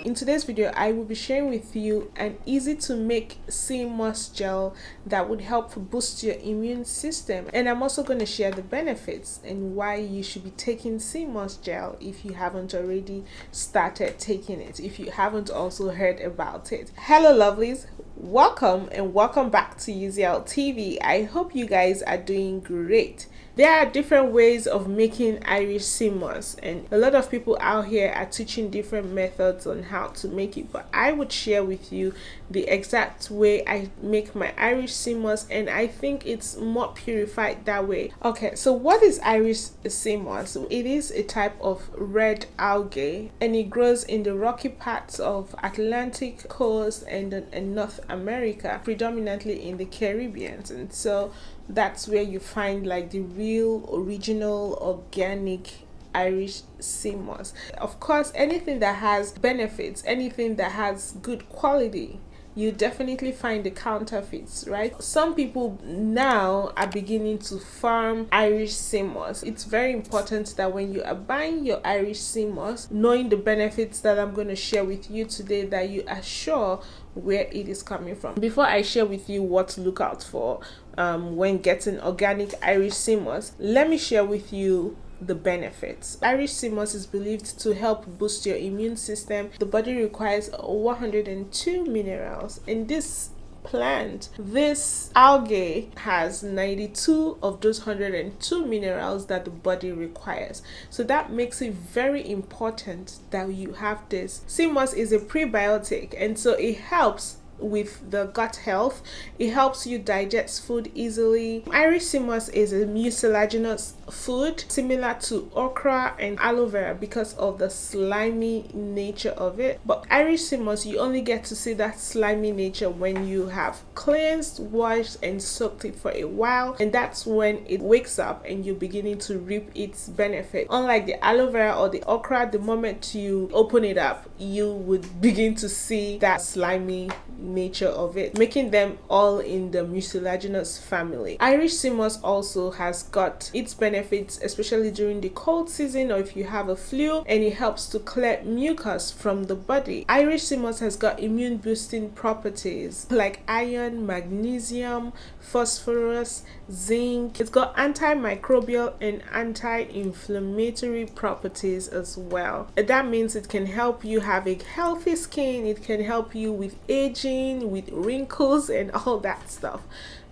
In today's video, I will be sharing with you an easy to make sea moss gel that would help boost your immune system. And I'm also going to share the benefits and why you should be taking sea moss gel if you haven't already started taking it, if you haven't also heard about it. Hello lovelies, welcome and welcome back to Uzzielle TV. I hope you guys are doing great. There are different ways of making Irish sea moss, and a lot of people out here are teaching different methods on how to make it, but I would share with you the exact way I make my Irish sea moss, and I think it's more purified that way. Okay, so what is Irish sea moss? It is a type of red algae, and it grows in the rocky parts of Atlantic coast and North America, predominantly in the Caribbean. And so that's where you find like the real original organic Irish sea moss. Of course, anything that has benefits, anything that has good quality, you definitely find the counterfeits, right? Some people now are beginning to farm Irish sea moss. It's very important that when you are buying your Irish sea moss, knowing the benefits that I'm going to share with you today, that you are sure where it is coming from. Before I share with you what to look out for when getting organic Irish sea moss, let me share with you the benefits. Irish sea moss is believed to help boost your immune system. The body requires 102 minerals. In this plant, this algae has 92 of those 102 minerals that the body requires. So that makes it very important that you have this. Sea moss is a prebiotic, and so it helps with the gut health. It helps you digest food easily. Irish sea moss is a mucilaginous food similar to okra and aloe vera because of the slimy nature of it. But Irish sea moss, you only get to see that slimy nature when you have cleansed, washed and soaked it for a while, and that's when it wakes up and you're beginning to reap its benefit. Unlike the aloe vera or the okra, the moment you open it up, you would begin to see that slimy nature of it, making them all in the mucilaginous family. Irish sea moss also has got its benefits, especially during the cold season or if you have a flu, and it helps to clear mucus from the body. Irish sea moss has got immune boosting properties like iron, magnesium, phosphorus, zinc. It's got antimicrobial and anti-inflammatory properties as well. That means it can help you have a healthy skin, it can help you with aging, with wrinkles and all that stuff.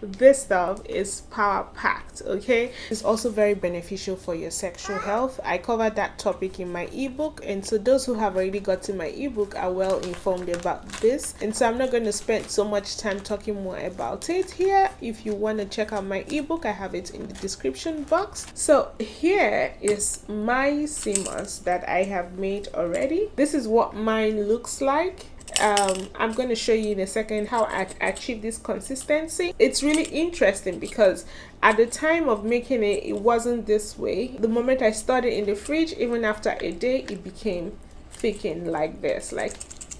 This stuff is power packed. Okay, it's also very beneficial for your sexual health. I covered that topic in my ebook, and so those who have already gotten my ebook are well informed about this, and so I'm not going to spend so much time talking more about it here. If you want to check out my ebook, I have it in the description box. So here is my sea moss that I have made already. This is what mine looks like. I'm going to show you in a second how I achieve this consistency. It's really interesting because at the time of making it, it wasn't this way. The moment I stored it in the fridge, even after a day, it became thickened like this. Like,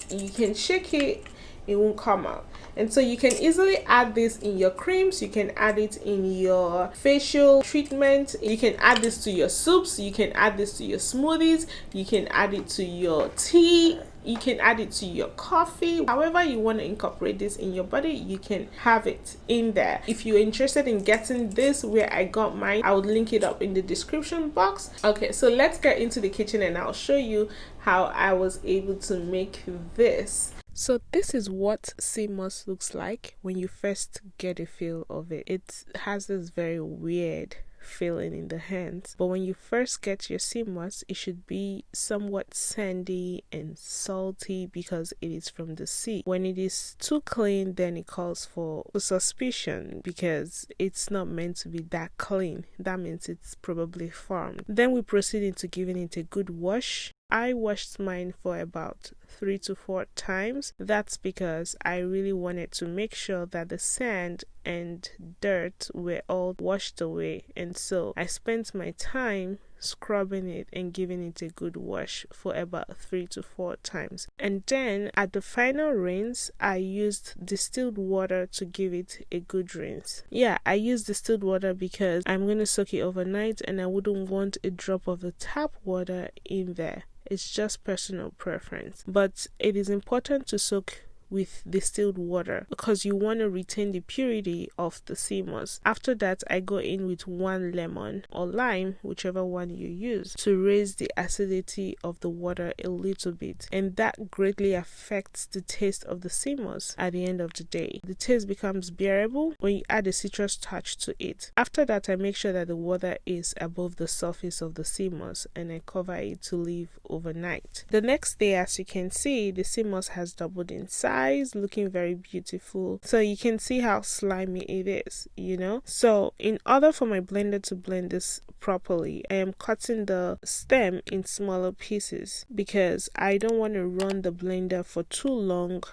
you can shake it, it won't come out. And so you can easily add this in your creams, you can add it in your facial treatment, you can add this to your soups, you can add this to your smoothies, you can add it to your tea, you can add it to your coffee. However you want to incorporate this in your body, you can have it in there. If you're interested in getting this where I got mine, I would link it up in the description box. Okay, so let's get into the kitchen and I'll show you how I was able to make this. So this is what sea moss looks like when you first get a feel of it. It has this very weird feeling in the hands, but when you first get your sea moss, it should be somewhat sandy and salty because it is from the sea. When it is too clean, then it calls for suspicion because it's not meant to be that clean. That means it's probably farmed. Then we proceed into giving it a good wash. I washed mine for about 3 to 4 times. That's because I really wanted to make sure that the sand and dirt were all washed away, and so I spent my time scrubbing it and giving it a good wash for about 3 to 4 times. And then at the final rinse, I used distilled water to give it a good rinse. Yeah, I used distilled water because I'm going to soak it overnight and I wouldn't want a drop of the tap water in there. It's just personal preference. But it is important to soak with distilled water because you want to retain the purity of the sea moss. After that, I go in with 1 lemon or lime, whichever one you use, to raise the acidity of the water a little bit, and that greatly affects the taste of the sea moss. At the end of the day, the taste becomes bearable when you add a citrus touch to it. After that, I make sure that the water is above the surface of the sea moss and I cover it to leave overnight. The next day, as you can see, the sea moss has doubled in size, looking very beautiful. So you can see how slimy it is, you know. So in order for my blender to blend this properly, I am cutting the stem in smaller pieces because I don't want to run the blender for too long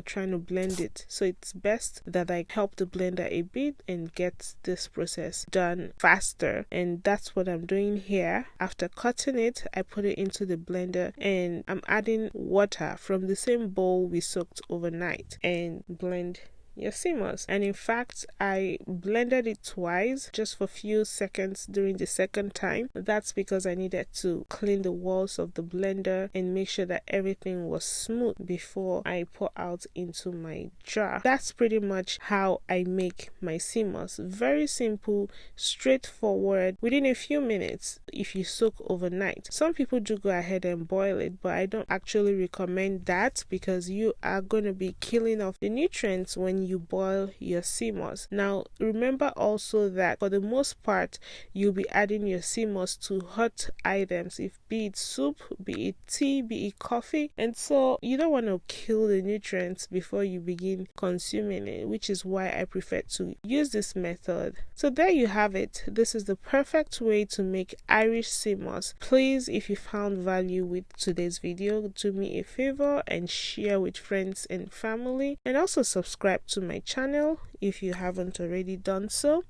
trying to blend it. So it's best that I help the blender a bit and get this process done faster, and that's what I'm doing here. After cutting it, I put it into the blender and I'm adding water from the same bowl we soaked overnight and blend your sea moss. And in fact, I blended it twice just for a few seconds during the second time. That's because I needed to clean the walls of the blender and make sure that everything was smooth before I pour out into my jar. That's pretty much how I make my sea moss. Very simple, straightforward, within a few minutes if you soak overnight. Some people do go ahead and boil it, but I don't actually recommend that because you are going to be killing off the nutrients when you boil your sea moss. Now remember also that for the most part you'll be adding your sea moss to hot items, if be it soup, be it tea, be it coffee, and so you don't want to kill the nutrients before you begin consuming it, which is why I prefer to use this method. So there you have it. This is the perfect way to make Irish sea moss. Please, if you found value with today's video, do me a favor and share with friends and family, and also subscribe to my channel if you haven't already done so.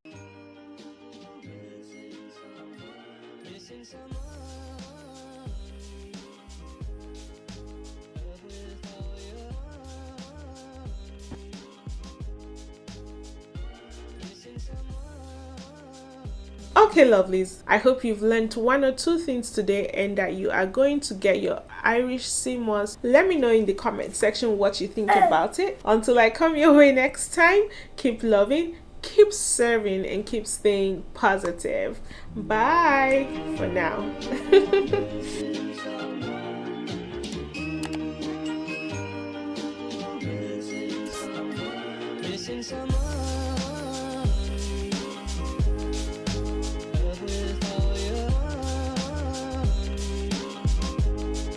Okay, lovelies, I hope you've learned 1 or 2 things today and that you are going to get your Irish sea moss. Let me know in the comment section what you think about it. Until I come your way next time, keep loving, keep serving, and keep staying positive. Bye for now. Someone